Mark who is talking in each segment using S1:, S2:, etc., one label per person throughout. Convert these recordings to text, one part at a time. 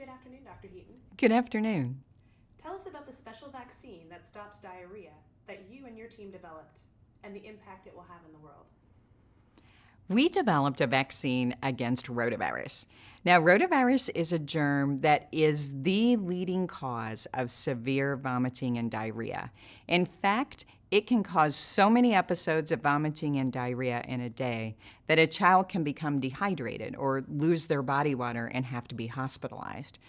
S1: Good afternoon, Dr. Heaton.
S2: Good afternoon.
S1: Tell us about the special vaccine that stops diarrhea that you and your team developed and the impact it will have in the world.
S2: We developed a vaccine against rotavirus. Now, rotavirus is a germ that is the leading cause of severe vomiting and diarrhea. In fact, it can cause so many episodes of vomiting and diarrhea in a day that a child can become dehydrated or lose their body water and have to be hospitalized.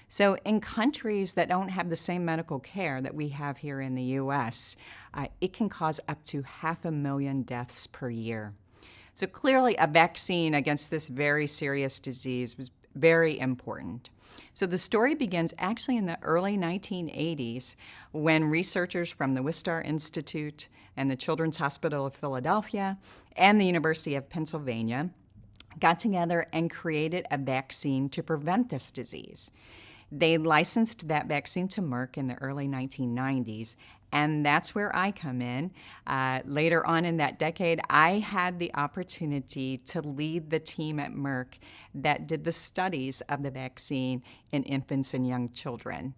S2: So in countries that don't have the same medical care that we have here in the U.S., it can cause up to 500,000 deaths per year. So clearly a vaccine against this very serious disease was very important. So the story begins actually in the early 1980s when researchers from the Wistar Institute and the Children's Hospital of Philadelphia and the University of Pennsylvania got together and created a vaccine to prevent this disease. They licensed that vaccine to Merck in the early 1990s, and that's where I come in. Later on in that decade, I had the opportunity to lead the team at Merck that did the studies of the vaccine in infants and young children.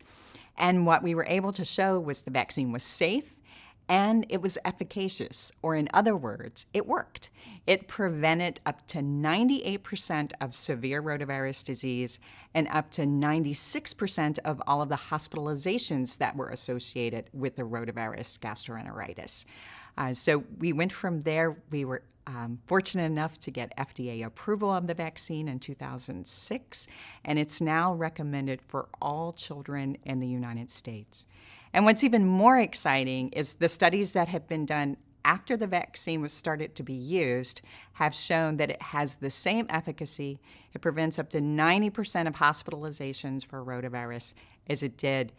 S2: And what we were able to show was the vaccine was safe and it was efficacious, or in other words, it worked. It prevented up to 98% of severe rotavirus disease and up to 96% of all of the hospitalizations that were associated with the rotavirus gastroenteritis. So we went from there. We were fortunate enough to get FDA approval of the vaccine in 2006, and it's now recommended for all children in the United States. And what's even more exciting is the studies that have been done after the vaccine was started to be used have shown that it has the same efficacy. It prevents up to 90% of hospitalizations for rotavirus as it did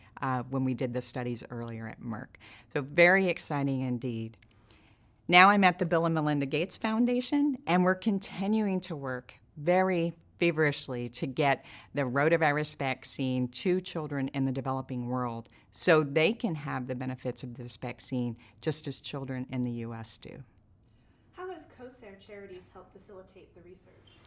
S2: when we did the studies earlier at Merck. So very exciting indeed. Now I'm at the Bill and Melinda Gates Foundation, and we're continuing to work very feverishly to get the rotavirus vaccine to children in the developing world so they can have the benefits of this vaccine just as children in the U.S. do.
S1: How has COSARE Charities helped facilitate the research?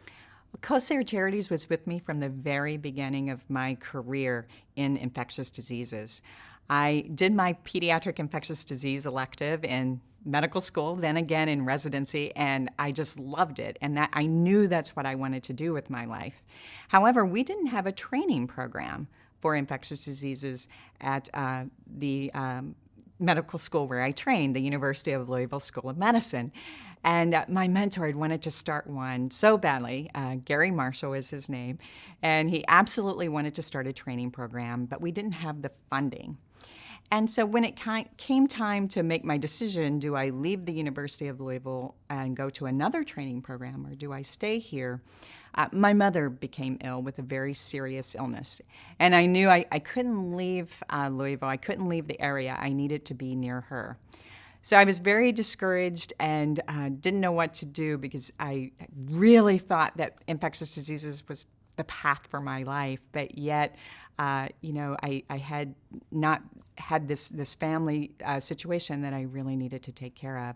S2: COSARE Charities was with me from the very beginning of my career in infectious diseases. I did my pediatric infectious disease elective in medical school, then again in residency, and I just loved it, and that I knew that's what I wanted to do with my life. However, we didn't have a training program for infectious diseases at the medical school where I trained, the University of Louisville School of Medicine. And my mentor had wanted to start one so badly. Gary Marshall is his name, and he absolutely wanted to start a training program, but we didn't have the funding. And so when it came time to make my decision, do I leave the University of Louisville and go to another training program, or do I stay here? My mother became ill with a very serious illness. And I knew I couldn't leave Louisville. I couldn't leave the area. I needed to be near her. So I was very discouraged and didn't know what to do because I really thought that infectious diseases was the path for my life, but yet, I had not had this family situation that I really needed to take care of.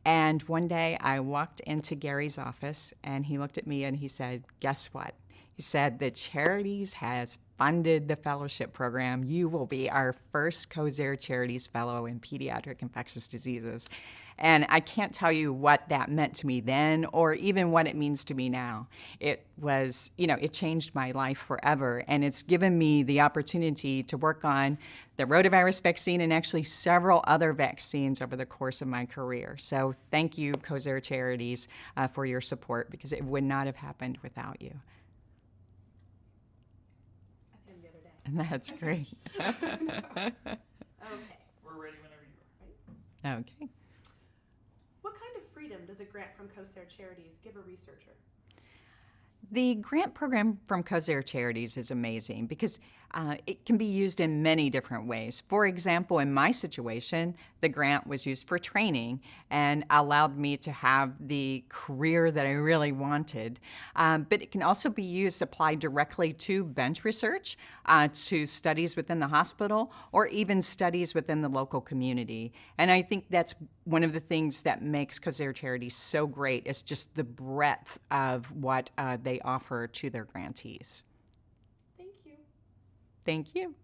S2: And one day I walked into Gary's office and he looked at me and he said, "Guess what?" He said, "The Charities has funded the fellowship program. You will be our first COSARE Charities Fellow in Pediatric Infectious Diseases." And I can't tell you what that meant to me then or even what it means to me now. It was, it changed my life forever. And it's given me the opportunity to work on the rotavirus vaccine and actually several other vaccines over the course of my career. So thank you, COSARE Charities, for your support, because it would not have happened without you.
S1: The other day.
S2: And that's great.
S1: Okay.
S3: We're ready whenever you are.
S2: Okay.
S1: What kind of freedom does a grant from COSARE Charities give a researcher?
S2: The grant program from COSARE Charities is amazing because it can be used in many different ways. For example, in my situation, the grant was used for training and allowed me to have the career that I really wanted. But it can also be used, applied directly to bench research, to studies within the hospital, or even studies within the local community. And I think that's one of the things that makes COSARE Charities so great is just the breadth of what they offer to their grantees.
S1: Thank you.
S2: Thank you.